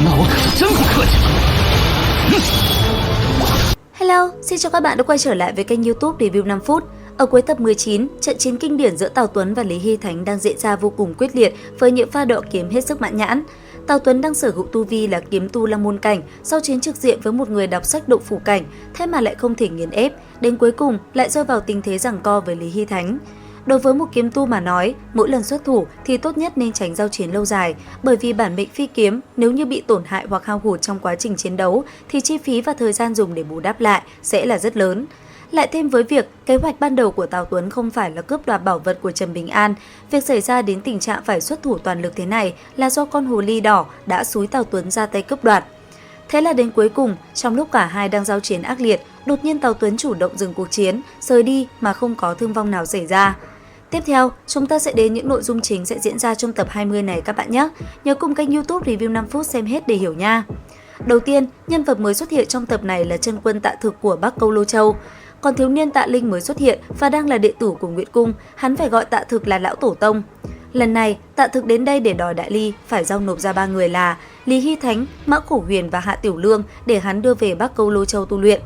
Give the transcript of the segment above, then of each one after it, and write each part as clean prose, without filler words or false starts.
那我可是真不客气了。 Hello, xin chào các bạn đã quay trở lại với kênh YouTube Review 5 phút. Ở cuối tập 19, trận chiến kinh điển giữa Tào Tuấn và Lý Hy Thánh đang diễn ra vô cùng quyết liệt với những pha đọ kiếm hết sức mãn nhãn. Tào Tuấn đang sở hữu tu vi là kiếm tu Long Môn cảnh, sau chiến trực diện với một người đọc sách Động Phủ cảnh, thế mà lại không thể nghiền ép, đến cuối cùng lại rơi vào tình thế giằng co với Lý Hy Thánh. Đối với một kiếm tu mà nói, mỗi lần xuất thủ thì tốt nhất nên tránh giao chiến lâu dài, bởi vì bản mệnh phi kiếm nếu như bị tổn hại hoặc hao hụt trong quá trình chiến đấu thì chi phí và thời gian dùng để bù đắp lại sẽ là rất lớn. Lại thêm với việc kế hoạch ban đầu của Tào Tuấn không phải là cướp đoạt bảo vật của Trần Bình An, việc xảy ra đến tình trạng phải xuất thủ toàn lực thế này là do con hồ ly đỏ đã xúi Tào Tuấn ra tay cướp đoạt. Thế là đến cuối cùng, trong lúc cả hai đang giao chiến ác liệt, đột nhiên Tào Tuấn chủ động dừng cuộc chiến, rời đi mà không có thương vong nào xảy ra. Tiếp theo, chúng ta sẽ đến những nội dung chính sẽ diễn ra trong tập 20 này các bạn nhé. Nhớ cùng kênh YouTube Review 5 phút xem hết để hiểu nha. Đầu tiên, nhân vật mới xuất hiện trong tập này là chân quân Tạ Thực của Bắc Câu Lô Châu. Còn thiếu niên Tạ Linh mới xuất hiện và đang là đệ tử của Nguyệt Cung, hắn phải gọi Tạ Thực là lão tổ tông. Lần này, Tạ Thực đến đây để đòi Đại Ly phải giao nộp ra ba người là Lý Hy Thánh, Mã Khổ Huyền và Hạ Tiểu Lương để hắn đưa về Bắc Câu Lô Châu tu luyện.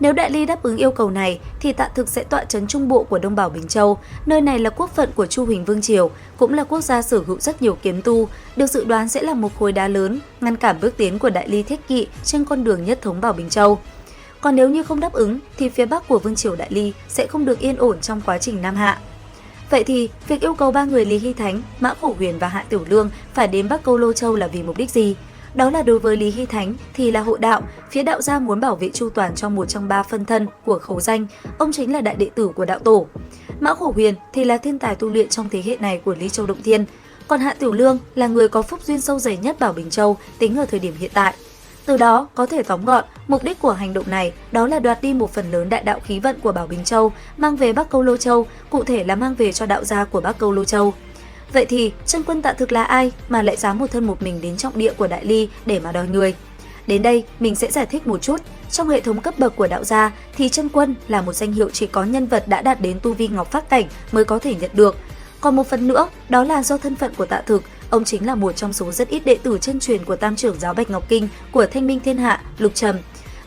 Nếu Đại Ly đáp ứng yêu cầu này thì Tạ Thực sẽ tọa trấn trung bộ của Đông Bảo Bình Châu, nơi này là quốc phận của Chu Huỳnh Vương Triều, cũng là quốc gia sở hữu rất nhiều kiếm tu, được dự đoán sẽ là một khối đá lớn ngăn cản bước tiến của Đại Ly Thiết Kỵ trên con đường nhất thống Bảo Bình Châu. Còn nếu như không đáp ứng thì phía bắc của Vương Triều Đại Ly sẽ không được yên ổn trong quá trình Nam Hạ. Vậy thì việc yêu cầu ba người Lý Hy Thánh, Mã Khổ Huyền và Hạ Tiểu Lương phải đến Bắc Câu Lô Châu là vì mục đích gì? Đó là đối với Lý Hy Thánh thì là hộ đạo, phía đạo gia muốn bảo vệ chu toàn cho một trong ba phân thân của Khấu Danh, ông chính là đại đệ tử của đạo tổ. Mã Khổ Huyền thì là thiên tài tu luyện trong thế hệ này của Ly Châu Động Thiên, còn Hạ Tiểu Lương là người có phúc duyên sâu dày nhất Bảo Bình Châu tính ở thời điểm hiện tại. Từ đó có thể tóm gọn, mục đích của hành động này đó là đoạt đi một phần lớn đại đạo khí vận của Bảo Bình Châu, mang về Bắc Câu Lô Châu, cụ thể là mang về cho đạo gia của Bắc Câu Lô Châu. Vậy thì chân quân Tạ Thực là ai mà lại dám một thân một mình đến trọng địa của Đại Ly để mà đòi người? Đến đây mình sẽ giải thích một chút. Trong hệ thống cấp bậc của đạo gia thì chân quân là một danh hiệu chỉ có nhân vật đã đạt đến tu vi Ngọc Phác cảnh mới có thể nhận được. Còn một phần nữa đó là do thân phận của Tạ Thực, ông chính là một trong số rất ít đệ tử chân truyền của Tam trưởng giáo Bạch Ngọc Kinh của Thanh Minh Thiên Hạ, Lục Trầm.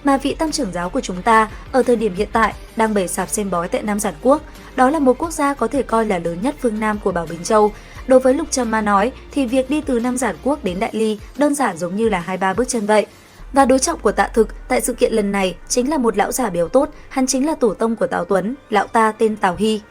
Mà vị Tam trưởng giáo của chúng ta ở thời điểm hiện tại đang bày sạp xem bói tại Nam Giản Quốc. Đó là một quốc gia có thể coi là lớn nhất phương Nam của Bảo Bình Châu. Đối với Lục Trầm mà nói thì việc đi từ Nam Giản Quốc đến Đại Ly đơn giản giống như là 2-3 bước chân vậy. Và đối trọng của Tạ Thực tại sự kiện lần này chính là một lão già béo tốt, hắn chính là tổ tông của Tào Tuấn, lão ta tên Tào Hy.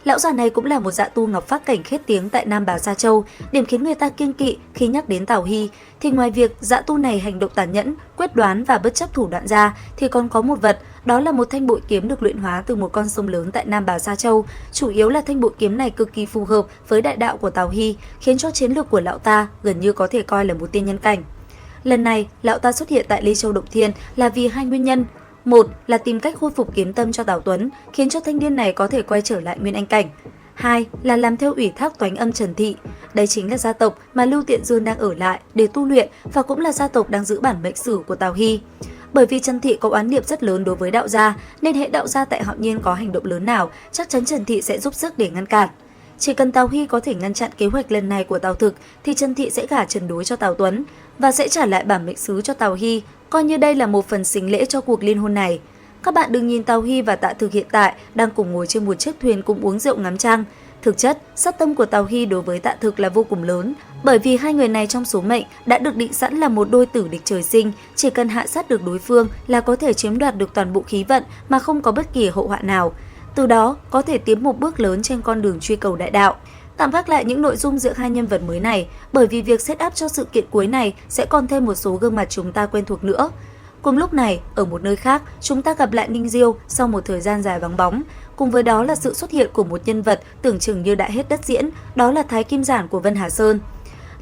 Lão già này cũng là một dạ tu Ngọc Phác cảnh khét tiếng tại Nam Bảo Sa Châu. Điểm khiến người ta kiêng kỵ khi nhắc đến Tào Hy thì ngoài việc dạ tu này hành động tàn nhẫn, quyết đoán và bất chấp thủ đoạn ra thì còn có một vật, đó là một thanh bội kiếm được luyện hóa từ một con sông lớn tại Nam Bảo Sa Châu. Chủ yếu là thanh bội kiếm này cực kỳ phù hợp với đại đạo của Tào Hy, khiến cho chiến lược của lão ta gần như có thể coi là một tiên nhân cảnh. Lần này, lão ta xuất hiện tại Ly Châu Động Thiên là vì hai nguyên nhân. Một là tìm cách khôi phục kiếm tâm cho Tào Tuấn, khiến cho thanh niên này có thể quay trở lại nguyên anh cảnh. Hai là làm theo ủy thác Toánh Âm Trần Thị. Đây chính là gia tộc mà Lưu Tiện Dương đang ở lại để tu luyện và cũng là gia tộc đang giữ bản mệnh sử của Tào Hy. Bởi vì Trần Thị có oán niệm rất lớn đối với đạo gia, nên hệ đạo gia tại Hạo Nhiên có hành động lớn nào, chắc chắn Trần Thị sẽ giúp sức để ngăn cản. Chỉ cần Tào Hy có thể ngăn chặn kế hoạch lần này của Tào Thực thì Trần Thị sẽ gả Trần Đối cho Tào Tuấn và sẽ trả lại bản mệnh sứ cho Tào Hy, coi như đây là một phần sính lễ cho cuộc liên hôn này. Các bạn đừng nhìn Tào Hy và Tạ Thực hiện tại đang cùng ngồi trên một chiếc thuyền cùng uống rượu ngắm trăng. Thực chất, sát tâm của Tào Hy đối với Tạ Thực là vô cùng lớn, bởi vì hai người này trong số mệnh đã được định sẵn là một đôi tử địch trời sinh, chỉ cần hạ sát được đối phương là có thể chiếm đoạt được toàn bộ khí vận mà không có bất kỳ hậu họa nào. Từ đó có thể tiến một bước lớn trên con đường truy cầu đại đạo. Tạm gác lại những nội dung giữa hai nhân vật mới này, bởi vì việc set up cho sự kiện cuối này sẽ còn thêm một số gương mặt chúng ta quen thuộc nữa. Cùng lúc này, ở một nơi khác, chúng ta gặp lại Ninh Diêu sau một thời gian dài vắng bóng. Cùng với đó là sự xuất hiện của một nhân vật tưởng chừng như đã hết đất diễn, đó là Thái Kim Giản của Vân Hà Sơn.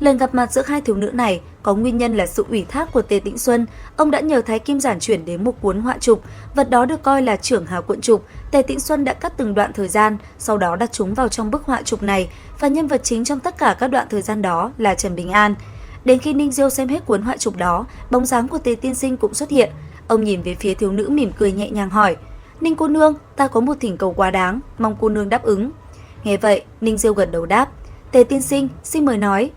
Lần gặp mặt giữa hai thiếu nữ này có nguyên nhân là sự ủy thác của Tề Tĩnh Xuân. Ông đã nhờ Thái Kim Giản chuyển đến một cuốn họa trục, vật đó được coi là trưởng hào cuộn trục. Tề Tĩnh Xuân đã cắt từng đoạn thời gian, sau đó đặt chúng vào trong bức họa trục này, và nhân vật chính trong tất cả các đoạn thời gian đó là Trần Bình An. Đến khi Ninh Diêu xem hết cuốn họa trục đó, bóng dáng của Tề tiên sinh cũng xuất hiện. Ông nhìn về phía thiếu nữ mỉm cười nhẹ nhàng hỏi: "Ninh cô nương, ta có một thỉnh cầu quá đáng, mong cô nương đáp ứng." Nghe vậy, Ninh Diêu gật đầu đáp: "Tề tiên sinh, xin mời nói."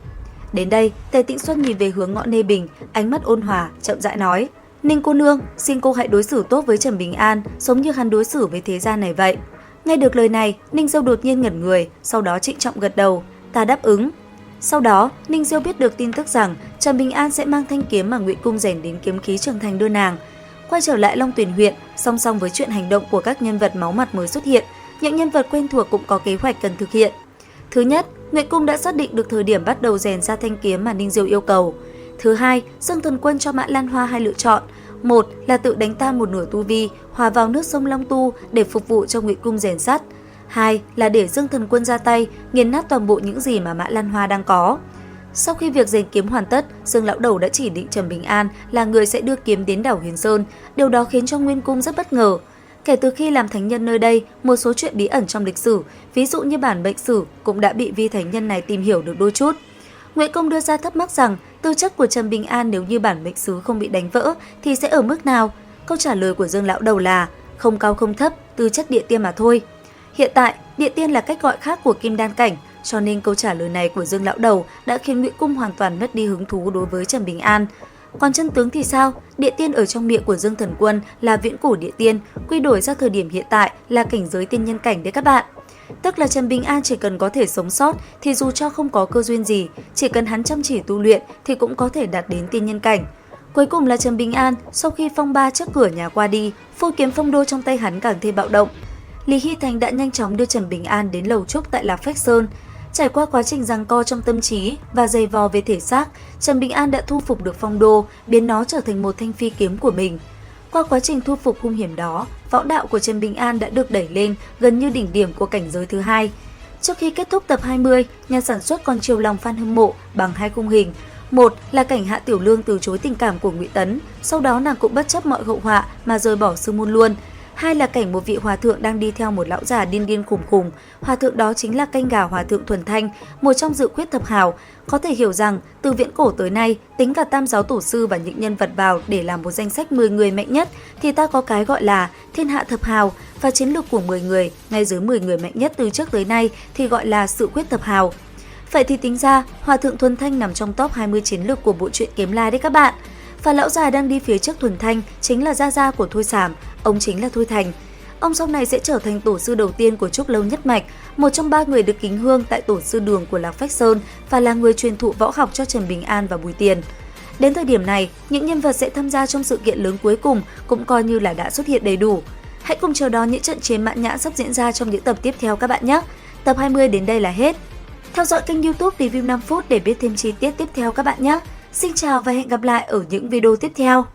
Đến đây, Tề Tĩnh Xuân nhìn về hướng ngõ Nê Bình, ánh mắt ôn hòa, chậm rãi nói: Ninh cô nương, xin cô hãy đối xử tốt với Trần Bình An, giống như hắn đối xử với thế gian này vậy. Nghe được lời này, Ninh Diêu đột nhiên ngẩn người, sau đó trịnh trọng gật đầu, ta đáp ứng. Sau đó, Ninh Diêu biết được tin tức rằng Trần Bình An sẽ mang thanh kiếm mà Ngụy Cung rèn đến kiếm khí trưởng thành đưa nàng. Quay trở lại Long Tuyền huyện, song song với chuyện hành động của các nhân vật máu mặt mới xuất hiện, những nhân vật quen thuộc cũng có kế hoạch cần thực hiện. Thứ nhất, Ngụy Cung đã xác định được thời điểm bắt đầu rèn ra thanh kiếm mà Ninh Diêu yêu cầu. Thứ hai, Dương Thần Quân cho Mã Lan Hoa hai lựa chọn. Một là tự đánh tan một nửa tu vi, hòa vào nước sông Long Tu để phục vụ cho Ngụy Cung rèn sắt. Hai là để Dương Thần Quân ra tay, nghiền nát toàn bộ những gì mà Mã Lan Hoa đang có. Sau khi việc rèn kiếm hoàn tất, Dương lão đầu đã chỉ định Trần Bình An là người sẽ đưa kiếm đến đảo Huyền Sơn, điều đó khiến cho Nguyên Cung rất bất ngờ. Kể từ khi làm thánh nhân nơi đây, một số chuyện bí ẩn trong lịch sử, ví dụ như bản mệnh sử cũng đã bị vi thánh nhân này tìm hiểu được đôi chút. Ngụy Công đưa ra thắc mắc rằng tư chất của Trần Bình An nếu như bản mệnh sứ không bị đánh vỡ thì sẽ ở mức nào? Câu trả lời của Dương lão đầu là không cao không thấp, tư chất địa tiên mà thôi. Hiện tại, địa tiên là cách gọi khác của kim đan cảnh, cho nên câu trả lời này của Dương lão đầu đã khiến Ngụy Cung hoàn toàn mất đi hứng thú đối với Trần Bình An. Còn chân tướng thì sao? Địa tiên ở trong miệng của Dương Thần Quân là viễn cổ địa tiên, quy đổi ra thời điểm hiện tại là cảnh giới tiên nhân cảnh đấy các bạn. Tức là Trần Bình An chỉ cần có thể sống sót thì dù cho không có cơ duyên gì, chỉ cần hắn chăm chỉ tu luyện thì cũng có thể đạt đến tiên nhân cảnh. Cuối cùng là Trần Bình An, sau khi phong ba trước cửa nhà qua đi, phôi kiếm phong đô trong tay hắn càng thêm bạo động. Lý Hy Thành đã nhanh chóng đưa Trần Bình An đến lầu trúc tại Lạc Phách Sơn. Trải qua quá trình giằng co trong tâm trí và dày vò về thể xác, Trần Bình An đã thu phục được phong đô, biến nó trở thành một thanh phi kiếm của mình. Qua quá trình thu phục hung hiểm đó, võ đạo của Trần Bình An đã được đẩy lên gần như đỉnh điểm của cảnh giới thứ hai. Trước khi kết thúc tập 20, nhà sản xuất còn chiều lòng fan hâm mộ bằng hai khung hình. Một là cảnh Hạ Tiểu Lương từ chối tình cảm của Ngụy Tấn, sau đó nàng cũng bất chấp mọi hậu họa mà rời bỏ sư môn luôn. Hai là cảnh một vị hòa thượng đang đi theo một lão già điên điên khùng khùng. Hòa thượng đó chính là canh gà hòa thượng Thuần Thanh, một trong dự khuyết thập hào. Có thể hiểu rằng từ viễn cổ tới nay, tính cả tam giáo tổ sư và những nhân vật vào để làm một danh sách 10 người mạnh nhất, thì ta có cái gọi là thiên hạ thập hào, và chiến lược của 10 người ngay dưới 10 người mạnh nhất từ trước tới nay thì gọi là sự khuyết thập hào. Vậy thì tính ra, hòa thượng Thuần Thanh nằm trong top 20 chiến lược của bộ truyện Kiếm La đấy các bạn. Và lão già đang đi phía trước Thuần Thanh chính là gia gia của Thôi Sảm, ông chính là Thôi Thành. Ông sau này sẽ trở thành tổ sư đầu tiên của Trúc Lâu Nhất Mạch, một trong 3 người được kính hương tại tổ sư đường của Lạc Phách Sơn và là người truyền thụ võ học cho Trần Bình An và Bùi Tiền. Đến thời điểm này, những nhân vật sẽ tham gia trong sự kiện lớn cuối cùng cũng coi như là đã xuất hiện đầy đủ. Hãy cùng chờ đón những trận chiến mãn nhãn sắp diễn ra trong những tập tiếp theo các bạn nhé. Tập 20 đến đây là hết. Theo dõi kênh YouTube Review 5 phút để biết thêm chi tiết tiếp theo các bạn nhé. Xin chào và hẹn gặp lại ở những video tiếp theo.